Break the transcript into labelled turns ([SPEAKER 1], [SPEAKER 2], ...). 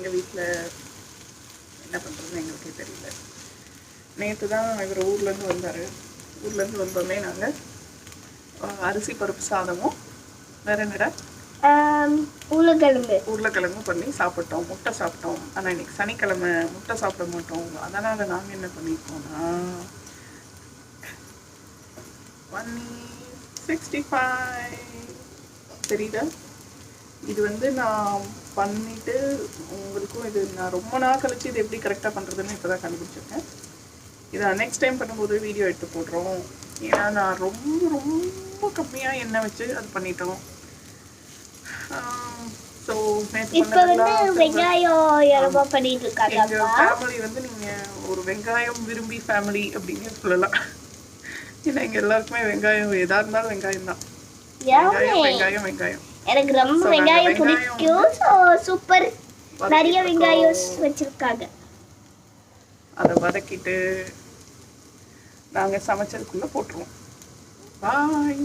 [SPEAKER 1] எங்கள் வீட்டில் என்ன பண்ணுறதுன்னு எங்களுக்கே தெரியல. நேற்று தான் இவர் ஊர்லேருந்து வந்தார். ஊர்லேருந்து வந்தோடனே நாங்கள் அரிசி பருப்பு சாதமும் வேறு என்னடா உருளைக்கிழங்கும் பண்ணி சாப்பிட்டோம். முட்டை சாப்பிட்டோம். ஆனால் இன்னைக்கு சனிக்கிழமை முட்டை சாப்பிட மாட்டோம். அதனால் நாங்கள் என்ன பண்ணியிருக்கோம்னா பன்னீர் 65 தெரியுதா? இது வந்து நான் பண்ணிவிட்டு உங்களுக்கும் இது நான் ரொம்ப நாள் கழிச்சு இது எப்படி கரெக்டாக பண்ணுறதுன்னு இப்போ தான் கண்டுபிடிச்சிருக்கேன். இதை நெக்ஸ்ட் டைம் பண்ணும்போது வீடியோ எடுத்து போடுறோம். ஏன்னா நான் ரொம்ப ரொம்ப கம்மியாக எண்ணெய் வச்சு அது பண்ணிட்டோம். ஸோ
[SPEAKER 2] வெங்காயம் பண்ணிட்டு இருக்காங்க.
[SPEAKER 1] எங்கள் ஃபேமிலி வந்து நீங்கள் ஒரு வெங்காயம் விரும்பி ஃபேமிலி அப்படின்னு சொல்லலாம். ஏன்னா எங்கள் எல்லாருக்குமே வெங்காயம் எதாக இருந்தாலும் வெங்காயம் தான். வெங்காயம் வெங்காயம்
[SPEAKER 2] எனக்கு ரொம்ப வெங்காயம் பிடிக்கும். சூப்பர், நிறைய வெங்காயம் வச்சிருக்காங்க.
[SPEAKER 1] அதை வதக்கிட்டு நாங்கள் சமைச்சதுக்குள்ளே போட்டுருவோம். பாய்.